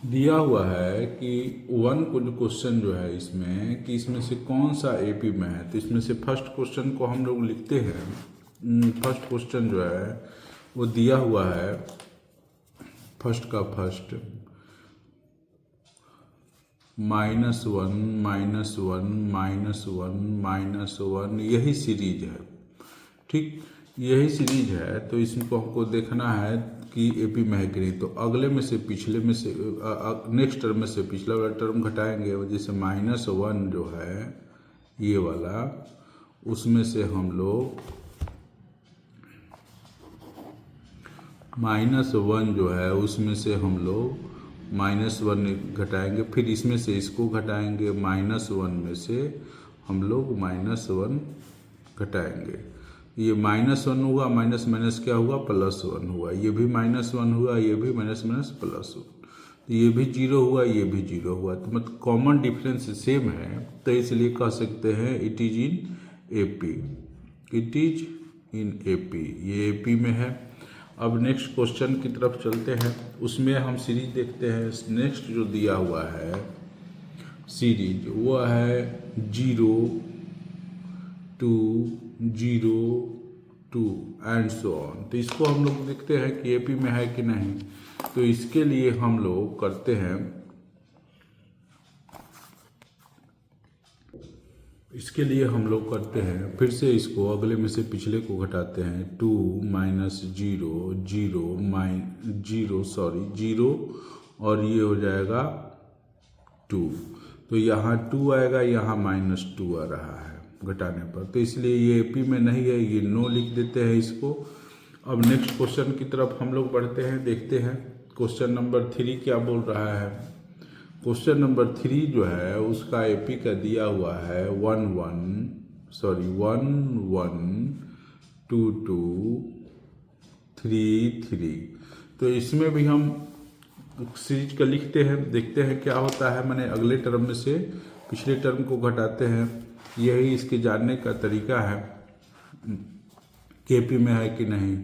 दिया हुआ है कि वन को जो क्वेश्चन जो है इसमें कि इसमें से कौन सा एपी में है। तो इसमें से फर्स्ट क्वेश्चन को हम लोग लिखते हैं। फर्स्ट क्वेश्चन जो है वो दिया हुआ है, फर्स्ट का फर्स्ट -1 -1 -1 -1 यही सीरीज है। ठीक, यही सीरीज है। तो इसको हमको देखना है कि एपी में है कि नहीं। तो अगले में से पिछले में से नेक्स्ट टर्म में से पिछला वाला टर्म घटाएंगे। जैसे -1 जो है ये वाला, उसमें से हम लोग -1 जो है उसमें से हम लोग -1 घटाएंगे। फिर इसमें से इसको घटाएंगे, -1 में से हम लोग -1 घटाएंगे। ये -1 हुआ, माइनस माइनस क्या हुआ, +1 हुआ। ये भी -1 हुआ, ये भी माइनस माइनस +1। तो ये भी 0 हुआ, ये भी 0 हुआ। तो मतलब कॉमन डिफरेंस सेम है। तो इसलिए कह सकते हैं it is in AP, it is in AP, ये एपी में है। अब नेक्स्ट क्वेश्चन की तरफ चलते हैं। उसमें हम सीरीज देखते हैं। नेक्स्ट जो दिया हुआ है सीरीज वो है 0 2 0 2 एंड सो ऑन। तो इसको हम लोग देखते हैं कि एपी में है कि नहीं। तो इसके लिए हम लोग करते हैं, इसके लिए हम लोग करते हैं फिर से इसको अगले में से पिछले को घटाते हैं। 2 -0 0 0 और ये हो जाएगा 2। तो यहाँ 2 आएगा, यहाँ -2 आ रहा है घटाने पर। तो इसलिए ये एपी में नहीं है, ये नो लिख देते हैं इसको। अब नेक्स्ट क्वेश्चन की तरफ हम लोग बढ़ते हैं, देखते हैं क्वेश्चन नंबर 3 क्या बोल रहा है। क्वेश्चन नंबर 3 जो है उसका एपी का दिया हुआ है 1 1 2 2 3 3। तो इसमें भी हम सीरीज का लिखते हैं, देखते हैं क्या होता है। मैंने अगले टर्म में से पिछले टर्म को घटाते हैं। यही इसके जानने का तरीका है कि एपी में है कि नहीं।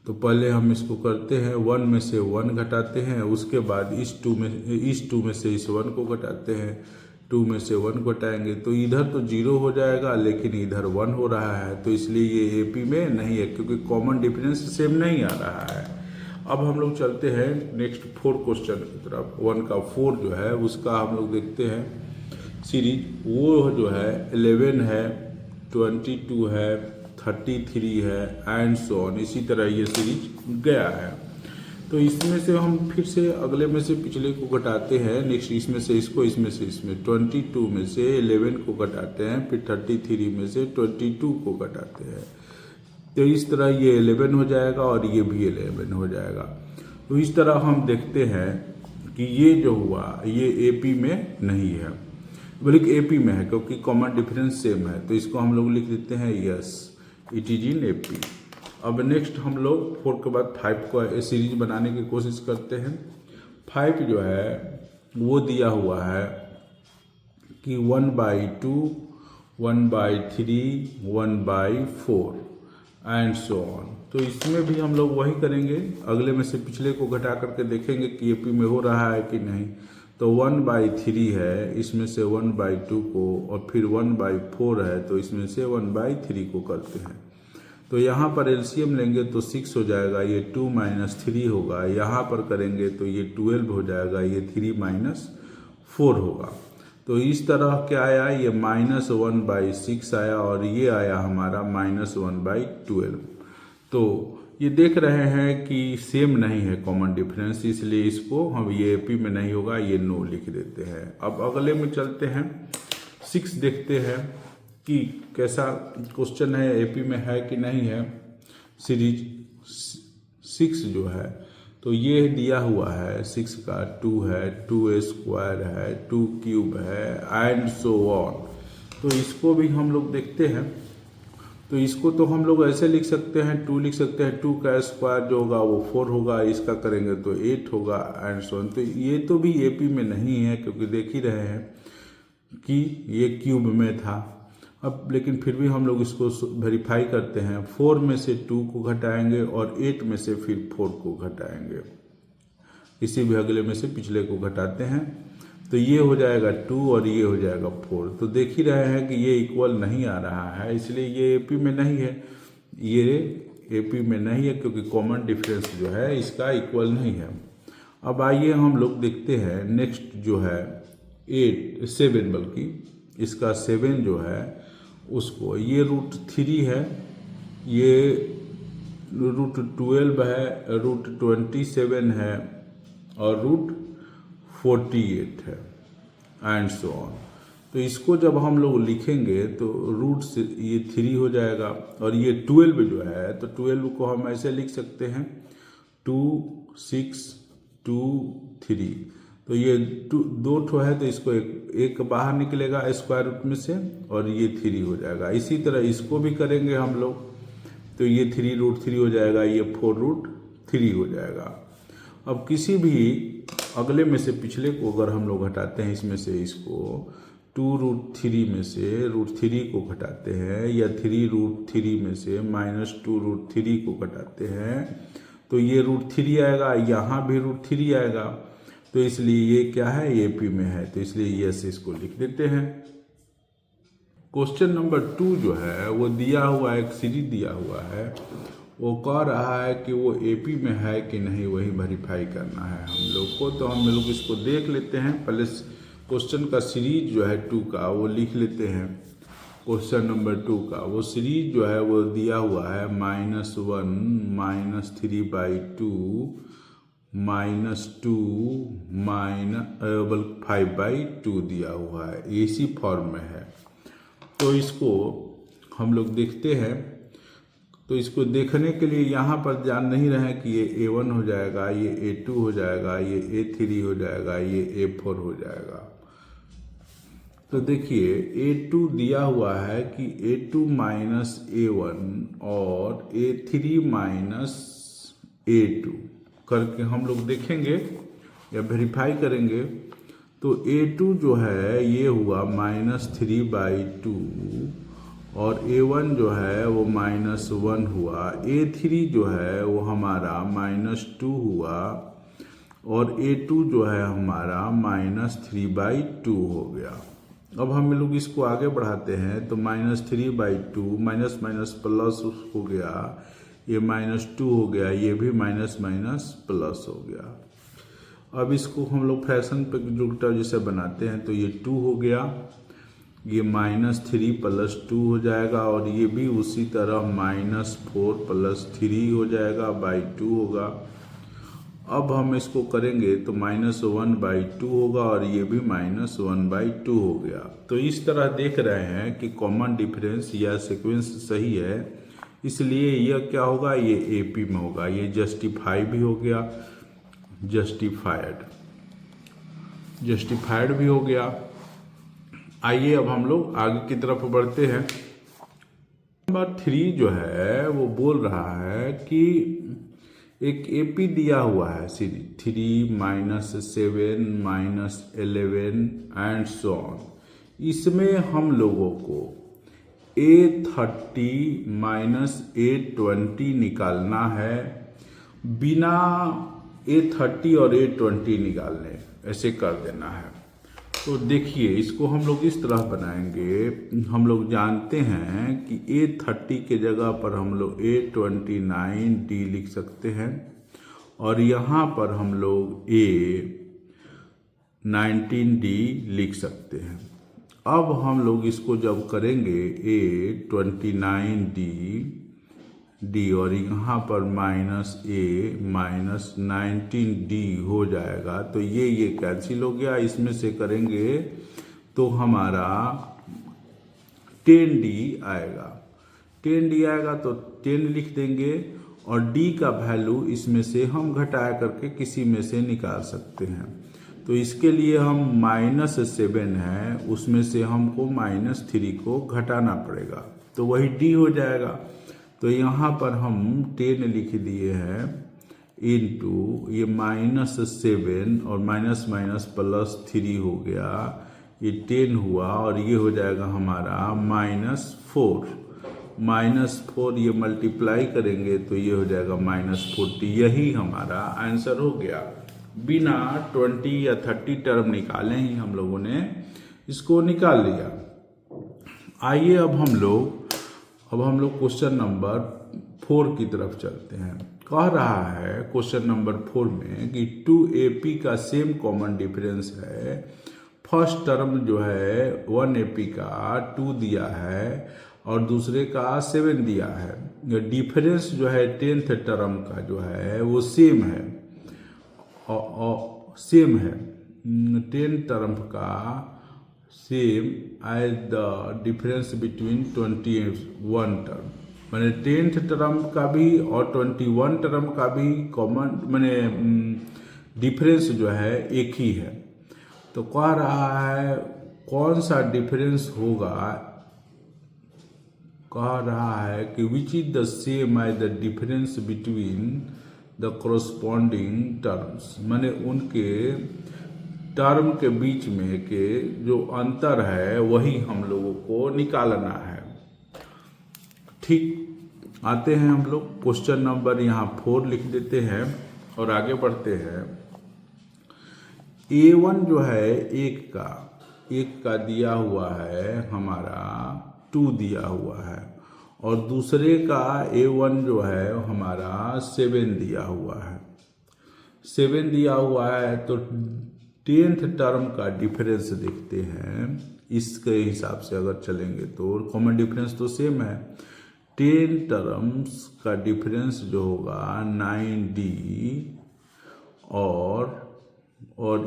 तो पहले हम इसको करते हैं, 1 में से 1 घटाते हैं, उसके बाद इस 2 में से इस 1 को घटाते हैं। 2 में से 1 घटाएंगे तो इधर तो 0 हो जाएगा, लेकिन इधर 1 हो रहा है। तो इसलिए ये एपी में नहीं है, क्योंकि कॉमन डिफरेंस सेम नहीं आ रहा है। अब हम लोग चलते हैं नेक्स्ट 4 क्वेश्चन की तरफ। 1 का 4 जो है उसका हम लोग देखते हैं सीरीज। वो जो है 11 है, 22 है, 33 है एंड सो ऑन। इसी तरह ये सीरीज गया है। तो इसमें से हम फिर से अगले में से पिछले को घटाते हैं। नेक्स्ट इसमें से इसको, इसमें से इसमें 22 में से 11 को घटाते हैं, फिर 33 में से 22 को घटाते हैं। तो इस तरह ये 11 हो जाएगा और ये भी 11 हो जाएगा। तो इस तरह हम देखते हैं कि ये जो हुआ ये एपी में नहीं है, बल्कि एपी में है, क्योंकि कॉमन डिफरेंस सेम है। तो इसको हम लोग लिख देते हैं yes, it is in AP. अब नेक्स्ट हम लोग 4 के बाद 5 को सीरीज बनाने की कोशिश करते हैं। 5 जो है वो दिया हुआ है कि 1/2 1/3 1/4 एंड सो ऑन। तो इसमें भी हम लोग वही करेंगे, अगले में से पिछले को घटा करके देखेंगे कि एपी में हो रहा है कि नहीं। तो 1/3 है, इसमें से 1/2 को, और फिर 1/4 है, तो इसमें से 1/3 को करते हैं। तो यहाँ पर एलसीएम लेंगे तो 6 हो जाएगा, ये 2 - 3 होगा। यहाँ पर करेंगे तो ये 12 हो जाएगा, ये 3 - 4 होगा। तो इस तरह क्या आया, ये -1/6 आया, और ये आया हमारा -1/12। तो ये देख रहे हैं कि सेम नहीं है कॉमन डिफरेंस, इसलिए इसको हम, ये एपी में नहीं होगा, ये नो लिख देते हैं। अब अगले में चलते हैं, 6 देखते हैं कि कैसा क्वेश्चन है, एपी में है कि नहीं है। सीरीज 6 जो है तो ये दिया हुआ है 6 का 2 है, 2² है, 2 क्यूब है एंड सो ऑन। तो इसको भी हम लोग देखते हैं। तो इसको तो हम लोग ऐसे लिख सकते हैं, 2 लिख सकते हैं, 2 का स्क्वायर जो होगा वो 4 होगा, इसका करेंगे तो 8 होगा एंड सो ऑन। तो ये तो भी एपी में नहीं है, क्योंकि देख ही रहे हैं कि ये क्यूब में था। अब लेकिन फिर भी हम लोग इसको वेरीफाई करते हैं। 4 में से 2 को घटाएंगे और 8 में से फिर 4 को घटाएंगे। किसी भी अगले में से पिछले को घटाते हैं तो ये हो जाएगा 2 और ये हो जाएगा 4। तो देख ही रहे हैं कि ये इक्वल नहीं आ रहा है, इसलिए ये एपी में नहीं है, ये एपी में नहीं है क्योंकि कॉमन डिफरेंस जो है इसका इक्वल नहीं है। अब आइए हम लोग देखते हैं नेक्स्ट जो है 7, बल्कि इसका 7 जो है उसको, ये √3 है, ये √12 है, √27 है और √48 है एंड सो ऑन। तो इसको जब हम लोग लिखेंगे तो रूट से ये 3 हो जाएगा और ये 12 जो है तो 12 को हम ऐसे लिख सकते हैं 2 6 2 3। तो ये 2 ठो है तो इसको एक बाहर निकलेगा स्क्वायर रूट में से और ये 3 हो जाएगा। इसी तरह इसको भी करेंगे हम लोग तो ये 3√3 हो जाएगा, ये 4√3 हो जाएगा। अब किसी भी अगले में से पिछले को अगर हम लोग घटाते हैं, इसमें से इसको 2√3 में से √3 को घटाते हैं या 3√3 में से -2√3 को घटाते हैं तो ये √3 आएगा, यहाँ भी √3 आएगा। तो इसलिए ये क्या है, ये एपी में है, तो इसलिए यस इसको लिख देते हैं। क्वेश्चन नंबर 2 जो है वो दिया हुआ एक सीरीज दिया हुआ है, वो कह रहा है कि वो एपी में है कि नहीं, वही वेरीफाई करना है हम लोग को। तो हम लोग इसको देख लेते हैं। पहले क्वेश्चन का सीरीज जो है 2 का वो लिख लेते हैं। क्वेश्चन नंबर 2 का वो सीरीज जो है वो दिया हुआ है -1 -3/2 -2 5/2 दिया हुआ है, इसी फॉर्म में है। तो इसको हम लोग देखते हैं। तो इसको देखने के लिए यहाँ पर जान नहीं रहे हैं कि ये A1 हो जाएगा, ये A2 हो जाएगा, ये A3 हो जाएगा, ये A4 हो जाएगा। तो देखिए A2 दिया हुआ है कि A2 - A1 और A3 - A2 करके हम लोग देखेंगे या वेरीफाई करेंगे। तो A2 जो है ये हुआ -3/2 और A1 जो है वो -1 हुआ, A3 जो है वो हमारा -2 हुआ और A2 जो है हमारा -3/2 हो गया। अब हम लोग इसको आगे बढ़ाते हैं तो -3/2 माइनस प्लस हो गया, ये -2 हो गया, ये भी माइनस प्लस हो गया। अब इसको हम लोग फ्रैक्शन पे जुगटा जैसे बनाते हैं तो ये 2 हो गया, ये -3 + 2 हो जाएगा और ये भी उसी तरह -4 + 3 हो जाएगा, /2 होगा। अब हम इसको करेंगे तो -1/2 होगा और ये भी -1/2 हो गया। तो इस तरह देख रहे हैं कि कॉमन डिफरेंस या सीक्वेंस सही है, इसलिए यह क्या होगा, ये एपी में होगा। ये जस्टिफाई भी हो गया, जस्टिफाइड भी हो गया। आइए अब हम लोग आगे की तरफ बढ़ते हैं। नंबर 3 जो है वो बोल रहा है कि एक एपी दिया हुआ है सीरीज 3 -7 -11 एंड सो ऑन। इसमें हम लोगों को A30 - A20 निकालना है, बिना A30 और A20 निकालने, ऐसे कर देना है। तो देखिए इसको हम लोग इस तरह बनाएंगे। हम लोग जानते हैं कि A30 के जगह पर हम लोग A29D लिख सकते हैं और यहाँ पर हम लोग A19D लिख सकते हैं। अब हम लोग इसको जब करेंगे A29D और यहाँ पर -19D हो जाएगा। तो ये कैंसिल हो गया। इसमें से करेंगे तो हमारा 10D आएगा। 10D आएगा तो 10 लिख देंगे और D का वैल्यू इसमें से हम घटाया करके किसी में से निकाल सकते हैं। तो इसके लिए हम -7 है, उसमें से हमको -3 को घटाना पड़ेगा, तो वही D हो जाएगा। तो यहाँ पर हम 10 लिख दिए हैं इनटू ये -7 और +3 हो गया, ये 10 हुआ और ये हो जाएगा हमारा -4। -4 ये मल्टीप्लाई करेंगे तो ये हो जाएगा -40। यही हमारा आंसर हो गया। बिना 20 या 30 टर्म निकाले ही हम लोगों ने इसको निकाल लिया। आइए अब हम लोग क्वेश्चन नंबर 4 की तरफ चलते हैं। कह रहा है क्वेश्चन नंबर 4 में कि 2AP का सेम कॉमन डिफरेंस है। फर्स्ट टर्म जो है 1AP का 2 दिया है और दूसरे का 7 दिया है। डिफरेंस जो है 10th टर्म का जो है वो सेम है, सेम है 10 टर्म का same as the difference between 21 term. मैंने 10th टर्म का भी और 21 टर्म का भी कॉमन मैंने डिफरेंस जो है एक ही है। तो कह रहा है कौन सा डिफरेंस होगा। कह रहा है कि which is the same as the difference between the corresponding terms. मैंने उनके टर्म के बीच में के जो अंतर है वही हम लोगों को निकालना है। ठीक, आते हैं हम लोग क्वेश्चन नंबर यहाँ 4 लिख देते हैं और आगे बढ़ते हैं। A1 जो है एक का दिया हुआ है हमारा 2 दिया हुआ है और दूसरे का A1 जो है हमारा 7 दिया हुआ है। 7 दिया हुआ है तो 10th टर्म का डिफरेंस देखते हैं। इसके हिसाब से अगर चलेंगे तो कॉमन डिफरेंस तो सेम है। 10 टर्म्स का डिफरेंस जो होगा 9D और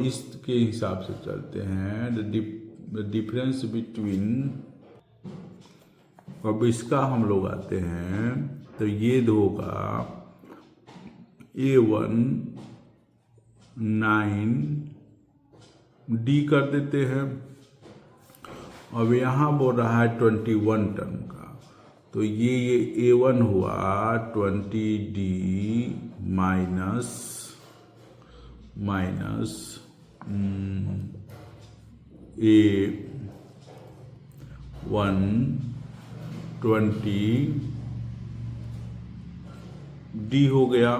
इसके हिसाब से चलते हैं द डिफरेंस बिटवीन। अब इसका हम लोग आते हैं तो ये होगा A1 9D कर देते हैं। अब यहाँ बोल रहा है 21 टर्म का, तो ये A1 हुआ 20D माइनस A1 20D हो गया।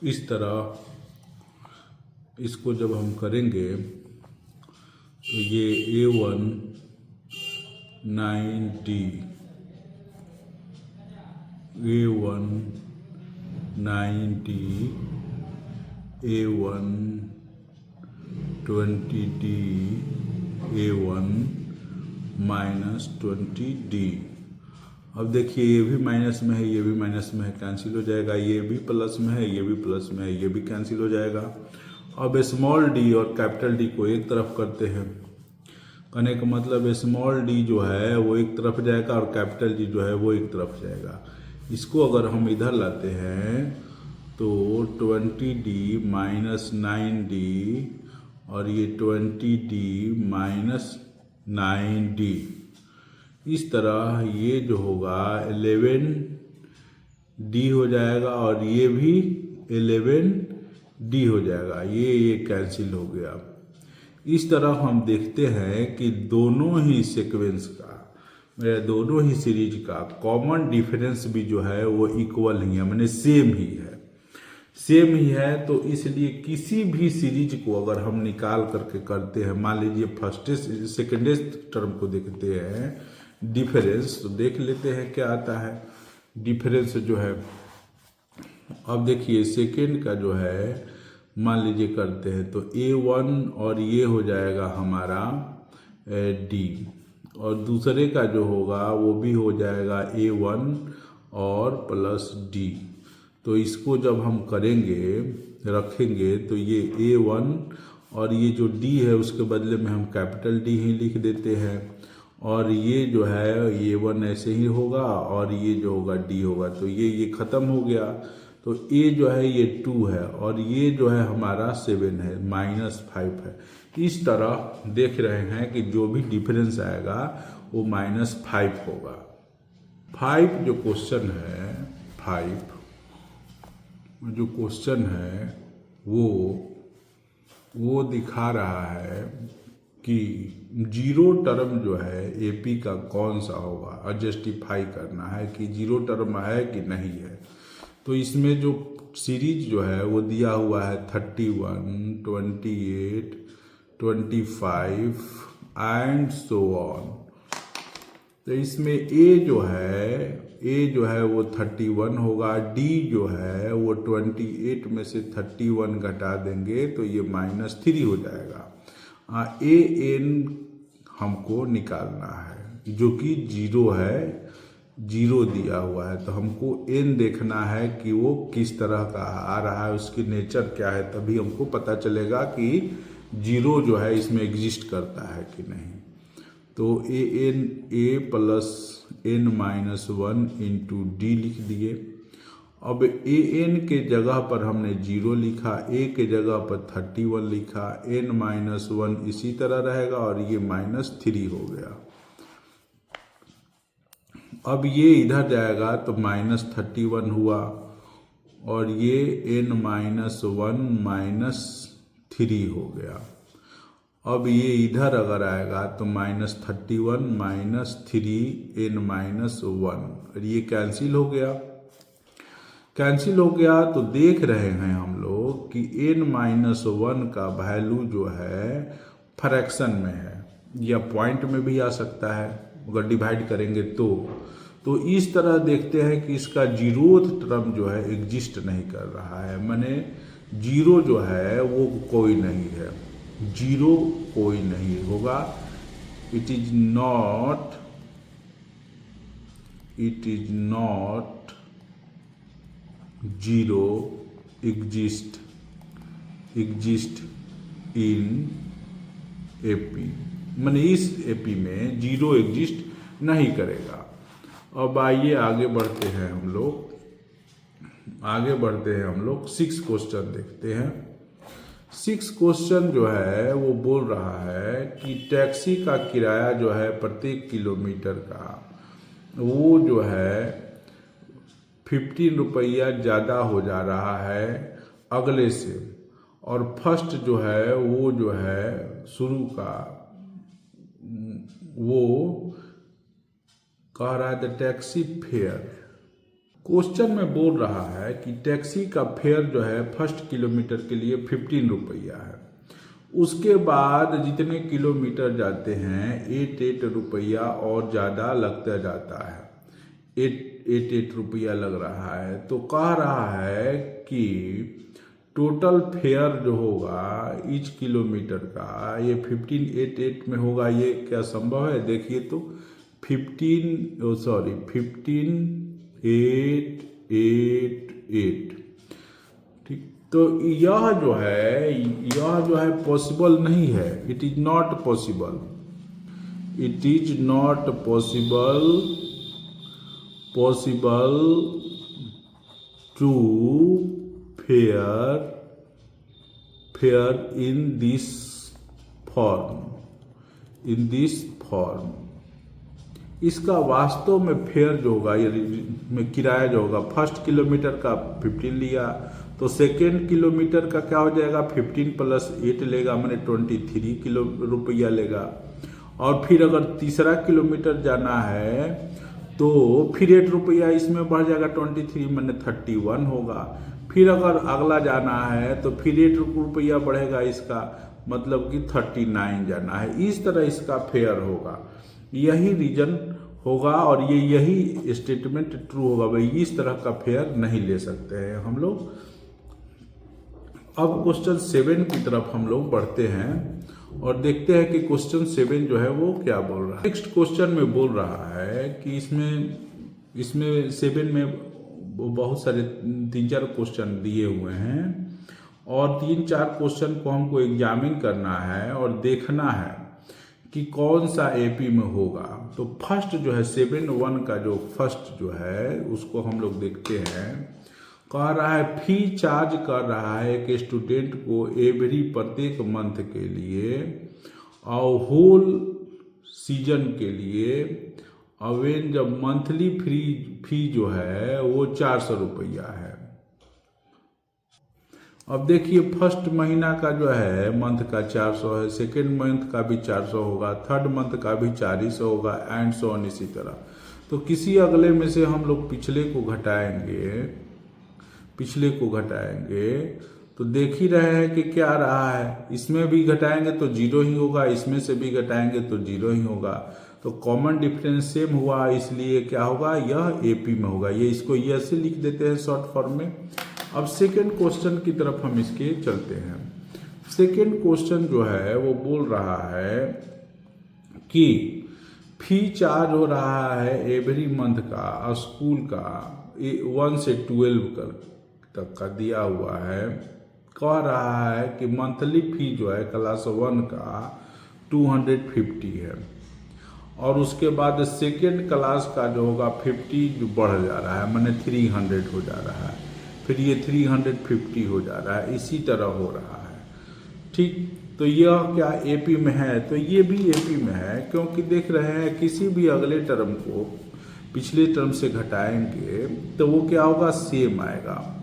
इस तरह इसको जब हम करेंगे तो ये A1 9D A1 9D A1 20D A1 minus 20D। अब देखिए ये भी माइनस में है, ये भी माइनस में है, कैंसिल हो जाएगा। ये भी प्लस में है, ये भी प्लस में है, ये भी कैंसिल हो जाएगा। अब स्मॉल डी और कैपिटल डी को एक तरफ करते हैं। कहने का मतलब स्मॉल डी जो है वो एक तरफ जाएगा और कैपिटल डी जो है वो एक तरफ जाएगा। इसको अगर हम इधर लाते हैं तो 20D माइनस 9D और ये 20D माइनस 9D। इस तरह ये जो होगा 11D हो जाएगा और ये भी 11D हो जाएगा। ये कैंसिल हो गया। इस तरह हम देखते हैं कि दोनों ही सीक्वेंस का दोनों ही सीरीज का कॉमन डिफरेंस भी जो है वो इक्वल ही है, माने सेम ही है। सेम ही है तो इसलिए किसी भी सीरीज को अगर हम निकाल करके करते हैं, मान लीजिए फर्स्टेस्ट सेकेंडेस्ट टर्म को देखते हैं डिफरेंस, तो देख लेते हैं क्या आता है डिफरेंस जो है। अब देखिए सेकेंड का जो है मान लीजिए करते हैं तो A1 और ये हो जाएगा हमारा D और दूसरे का जो होगा वो भी हो जाएगा A1 और प्लस D। तो इसको जब हम करेंगे रखेंगे तो ये A1 और ये जो D है उसके बदले में हम कैपिटल D ही लिख देते हैं और ये जो है A1 ऐसे ही होगा और ये जो होगा D होगा। तो ये ख़त्म हो गया। तो A जो है ये 2 है और ये जो है हमारा 7 है, -5 है। इस तरह देख रहे हैं कि जो भी डिफरेंस आएगा वो -5 होगा। 5 जो क्वेश्चन है 5 जो क्वेश्चन है वो दिखा रहा है कि 0 टर्म जो है AP का कौन सा होगा और जस्टिफाई करना है कि 0 टर्म है कि नहीं है। तो इसमें जो सीरीज जो है वो दिया हुआ है 31, 28, 25 एंड सो ऑन। तो इसमें ए जो है वो 31 होगा, डी जो है वो 28 में से 31 घटा देंगे तो ये -3 हो जाएगा। ए एन हमको निकालना है जो कि 0 है, 0 दिया हुआ है, तो हमको एन देखना है कि वो किस तरह का आ रहा है, उसकी नेचर क्या है, तभी हमको पता चलेगा कि 0 जो है इसमें एग्जिस्ट करता है कि नहीं। तो ए प्लस n-1 इंटू डी लिख दिए। अब एन के जगह पर हमने 0 लिखा, ए के जगह पर 31 लिखा, n-1 इसी तरह रहेगा और ये -3 हो गया। अब ये इधर जाएगा तो -31 हुआ और ये n-1 -3 हो गया। अब ये इधर अगर आएगा तो -31 -3 n-1 और ये कैंसिल हो गया। तो देख रहे हैं हम लोग कि n-1 का वैल्यू जो है फ्रैक्शन में है या पॉइंट में भी आ सकता है अगर डिवाइड करेंगे तो इस तरह देखते हैं कि इसका 0th टर्म जो है एग्जिस्ट नहीं कर रहा है, माने 0 जो है वो कोई नहीं है, 0 कोई नहीं होगा। It is not 0 exist in AP, माने इस एपी में 0 एग्जिस्ट नहीं करेगा। अब आइए आगे बढ़ते हैं हम लोग 6 क्वेश्चन देखते हैं। 6 क्वेश्चन जो है वो बोल रहा है कि टैक्सी का किराया जो है प्रत्येक किलोमीटर का वो जो है 15 रुपया ज़्यादा हो जा रहा है अगले से, और फर्स्ट जो है वो जो है शुरू का वो कह रहा है द टैक्सी फेयर। क्वेश्चन में बोल रहा है कि टैक्सी का फेयर जो है फर्स्ट किलोमीटर के लिए 15 रुपया है, उसके बाद जितने किलोमीटर जाते हैं 8 रुपया और ज़्यादा लगता जाता है, 8 रुपया लग रहा है। तो कह रहा है कि टोटल फेयर जो होगा ईच किलोमीटर का ये 15 में होगा। ये क्या संभव है? देखिए तो 15,888, ठीक। तो यह जो है पॉसिबल नहीं है, it is not possible to fair in this form. इसका वास्तव में फेयर जो होगा में किराया जो होगा फर्स्ट किलोमीटर का 15 लिया तो सेकेंड किलोमीटर का क्या हो जाएगा 15 + 8 लेगा, मैंने 23 रुपया लेगा। और फिर अगर तीसरा किलोमीटर जाना है तो फिर 8 रुपया इसमें बढ़ जाएगा, 23 मैंने 31 होगा। फिर अगर अगला जाना है तो फिर 8 रुपया बढ़ेगा, इसका मतलब कि 39 जाना है। इस तरह इसका फेयर होगा, यही रीजन होगा और यही स्टेटमेंट ट्रू होगा। भाई इस तरह का फेयर नहीं ले सकते हैं हम लोग। अब क्वेश्चन 7 की तरफ हम लोग बढ़ते हैं और देखते हैं कि क्वेश्चन 7 जो है वो क्या बोल रहा है। नेक्स्ट क्वेश्चन में बोल रहा है कि इसमें 7 में बहुत सारे 3-4 क्वेश्चन दिए हुए हैं और 3-4 क्वेश्चन को हमको एग्जामिन करना है और देखना है कि कौन सा एपी में होगा। तो फर्स्ट जो है 7(1) का जो फर्स्ट जो है उसको हम लोग देखते हैं। कह रहा है फी चार्ज कर रहा है कि स्टूडेंट को प्रत्येक मंथ के लिए और होल सीजन के लिए अवेन जब मंथली फी जो है वो 400 रुपया है। अब देखिए फर्स्ट महीना का जो है मंथ का 400 है, सेकेंड मंथ का भी 400 होगा, थर्ड मंथ का भी 400 होगा एंड सो ऑन इसी तरह। तो किसी अगले में से हम लोग पिछले को घटाएंगे पिछले को घटाएंगे तो देख ही रहे हैं कि क्या रहा है, इसमें भी घटाएंगे तो जीरो ही होगा, इसमें से भी घटाएंगे तो जीरो ही होगा। तो कॉमन डिफरेंस सेम हुआ, इसलिए क्या होगा, यह एपी में होगा। ये इसको ये ऐसे लिख देते हैं शॉर्ट फॉर्म में। अब सेकेंड क्वेश्चन की तरफ हम इसके चलते हैं। सेकेंड क्वेश्चन जो है वो बोल रहा है कि फी चार्ज हो रहा है एवरी मंथ का स्कूल का 1 से 12 तक का दिया हुआ है। कह रहा है कि मंथली फी जो है क्लास 1 का 250 है, और उसके बाद सेकेंड क्लास का जो होगा 50 जो बढ़ जा रहा है, माने 300 हो जा रहा है, फिर ये 350 हो जा रहा है, इसी तरह हो रहा है। ठीक, तो यह क्या एपी में है, तो ये भी एपी में है, क्योंकि देख रहे हैं किसी भी अगले टर्म को पिछले टर्म से घटाएंगे तो वो क्या होगा, सेम आएगा।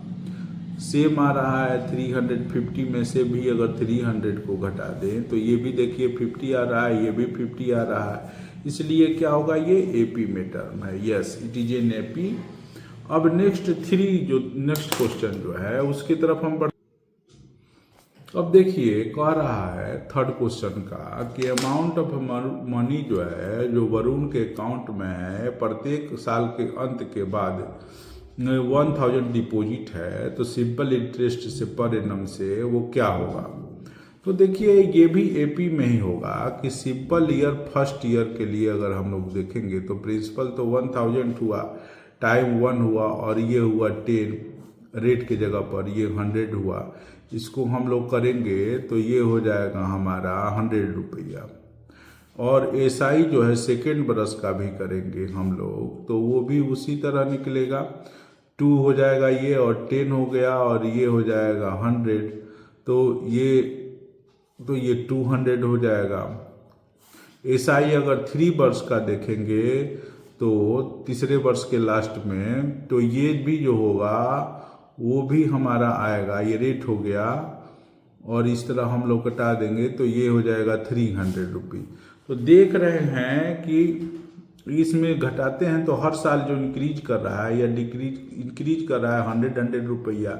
सेम आ रहा है 350 में से भी अगर 300 को घटा दें तो ये भी देखिए 50 आ रहा है, ये भी 50 आ रहा है, इसलिए क्या होगा, ये एपी में टर्म है। Yes, it is an AP. अब नेक्स्ट क्वेश्चन जो है उसकी तरफ हम बढ़। अब देखिए कह रहा है थर्ड क्वेश्चन का कि अमाउंट ऑफ मनी जो है जो वरुण के अकाउंट में है प्रत्येक साल के अंत के बाद 1000 डिपॉजिट है, तो सिंपल इंटरेस्ट से पर एनम से वो क्या होगा। तो देखिए ये भी एपी में ही होगा कि सिंपल ईयर फर्स्ट ईयर के लिए अगर हम लोग देखेंगे तो प्रिंसिपल तो 1000 हुआ, टाइम 1 हुआ, और ये हुआ 10 रेट के जगह पर ये 100 हुआ। इसको हम लोग करेंगे तो ये हो जाएगा हमारा 100 रुपया। और एसआई जो है सेकेंड बरस का भी करेंगे हम लोग तो वो भी उसी तरह निकलेगा, 2 हो जाएगा ये, और 10 हो गया, और ये हो जाएगा 100, तो ये 200 हो जाएगा। एसआई अगर 3 वर्ष का देखेंगे तो तीसरे वर्ष के लास्ट में, तो ये भी जो होगा वो भी हमारा आएगा, ये रेट हो गया, और इस तरह हम लोग कटा देंगे तो ये हो जाएगा 300 रुपये। तो देख रहे हैं कि इसमें घटाते हैं तो हर साल जो इंक्रीज कर रहा है या इंक्रीज कर रहा है 100 रुपया,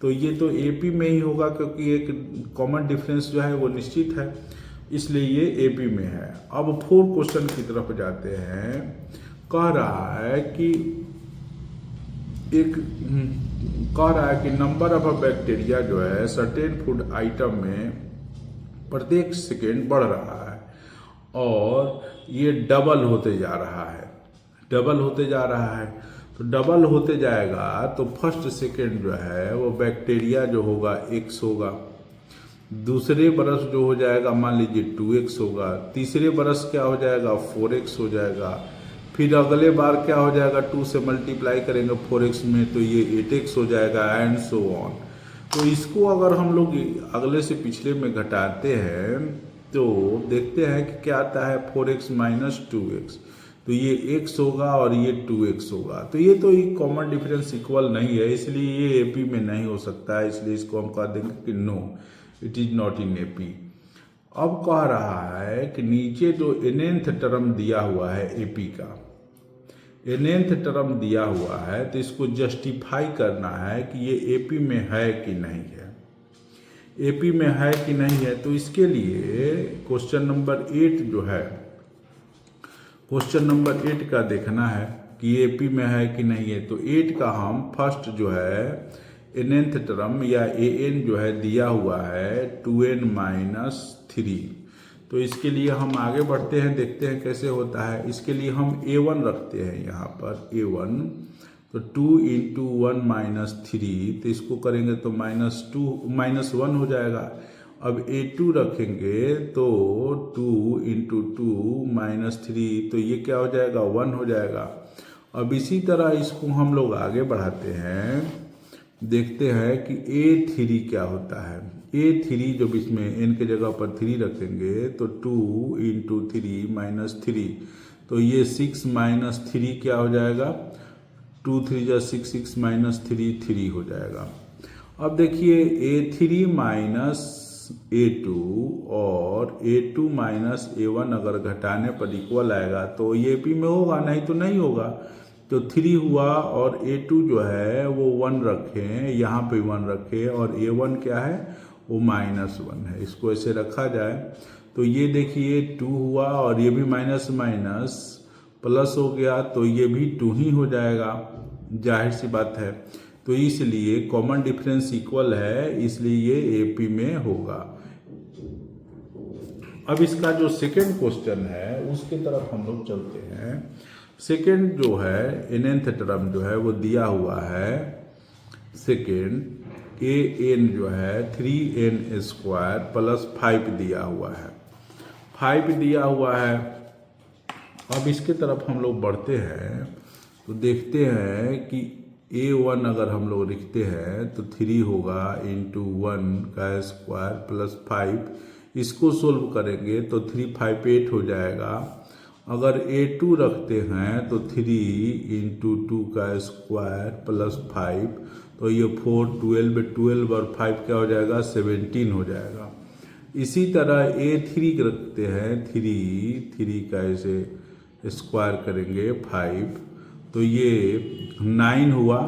तो ये तो एपी में ही होगा, क्योंकि एक कॉमन डिफरेंस जो है वो निश्चित है, इसलिए ये एपी में है। अब फोर्थ क्वेश्चन की तरफ जाते हैं। कह रहा है कि नंबर ऑफ बैक्टीरिया जो है सर्टेन फूड आइटम में प्रत्येक सेकेंड बढ़ रहा है, और ये डबल होते जा रहा है, तो डबल होते जाएगा तो फर्स्ट सेकेंड जो है वो बैक्टीरिया जो होगा x होगा, दूसरे बरस जो हो जाएगा मान लीजिए 2x होगा, तीसरे बरस क्या हो जाएगा 4x हो जाएगा, फिर अगले बार क्या हो जाएगा 2 से मल्टीप्लाई करेंगे 4x में तो ये 8x हो जाएगा, एंड सो ऑन। तो इसको अगर हम लोग अगले से पिछले में घटाते हैं तो देखते हैं कि क्या आता है 4x माइनस 2x, तो ये x होगा और ये 2x होगा। तो ये तो एक कॉमन डिफरेंस इक्वल नहीं है, इसलिए ये एपी में नहीं हो सकता है, इसलिए इसको हम कह देंगे कि no, it is not in AP. अब कह रहा है कि नीचे जो nth टर्म दिया हुआ है एपी का, nth टर्म दिया हुआ है, तो इसको जस्टिफाई करना है कि ये एपी में है कि नहीं है, एपी में है कि नहीं है। तो इसके लिए क्वेश्चन नंबर 8 जो है, क्वेश्चन नंबर 8 का देखना है कि एपी में है कि नहीं है। तो 8 का हम फर्स्ट जो है nth टर्म या an जो है दिया हुआ है 2n माइनस 3, तो इसके लिए हम आगे बढ़ते हैं, देखते हैं कैसे होता है। इसके लिए हम a1 रखते हैं यहाँ पर a1, तो 2 इंटू 1 माइनस 3, तो इसको करेंगे तो -1 हो जाएगा। अब a2 रखेंगे तो 2 इंटू 2 माइनस 3, तो ये क्या हो जाएगा 1 हो जाएगा। अब इसी तरह इसको हम लोग आगे बढ़ाते हैं, देखते हैं कि a3 क्या होता है। a3 जब इसमें n के जगह पर 3 रखेंगे तो 2 इंटू 3 माइनस 3, तो ये 6 माइनस 3 क्या हो जाएगा, 2 3 जा 6, 6 माइनस 3 3 हो जाएगा। अब देखिए a3 माइनस a2 और a2 माइनस a1 अगर घटाने पर इक्वल आएगा तो ये p में होगा, नहीं तो नहीं होगा। तो 3 हुआ और A2 जो है वो 1 रखें, यहाँ पे 1 रखें और A1 क्या है वो -1 है। इसको ऐसे रखा जाए तो ये देखिए 2 हुआ और ये भी माइनस माइनस प्लस हो गया तो ये भी 2 ही हो जाएगा, जाहिर सी बात है। तो इसलिए कॉमन डिफरेंस इक्वल है, इसलिए ये AP में होगा। अब इसका जो सेकेंड क्वेश्चन है उसके तरफ हम लोग चलते हैं। सेकेंड जो है nth टर्म जो है वो दिया हुआ है। सेकेंड an जो है 3n² प्लस 5 दिया हुआ है, 5 दिया हुआ है। अब इसके तरफ हम लोग बढ़ते हैं तो देखते हैं कि A1 अगर हम लोग लिखते हैं तो 3 होगा इंटू 1 का स्क्वायर प्लस 5, इसको सोल्व करेंगे तो 3 5 8 हो जाएगा। अगर A2 रखते हैं तो 3 इंटू 2 का स्क्वायर प्लस 5, तो ये 4 12 12 और 5 क्या हो जाएगा 17 हो जाएगा। इसी तरह A3 रखते हैं, 3 का ऐसे स्क्वायर करेंगे 5, तो ये 9 हुआ,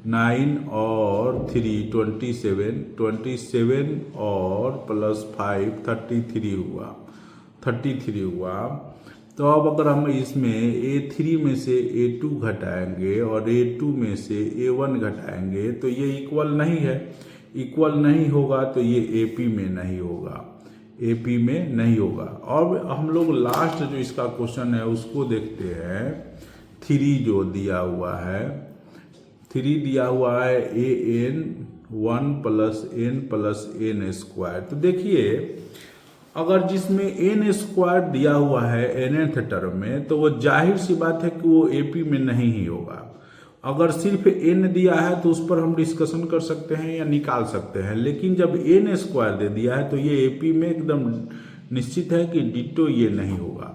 9 और 3 27 और प्लस 5 33 हुआ। तो अब अगर हम इसमें A3 में से A2 घटाएंगे और A2 में से A1 घटाएंगे तो ये इक्वल नहीं है, इक्वल नहीं होगा तो ये AP में नहीं होगा, AP में नहीं होगा। और हम लोग लास्ट जो इसका क्वेश्चन है उसको देखते हैं। 3 जो दिया हुआ है, 3 दिया हुआ है AN 1 प्लस n+n²। तो देखिए अगर जिसमें n² दिया हुआ है nth टर्म में तो वो जाहिर सी बात है कि वो AP में नहीं ही होगा। अगर सिर्फ n दिया है तो उस पर हम डिस्कशन कर सकते हैं या निकाल सकते हैं, लेकिन जब n² दे दिया है तो ये AP में एकदम निश्चित है कि डिटो ये नहीं होगा।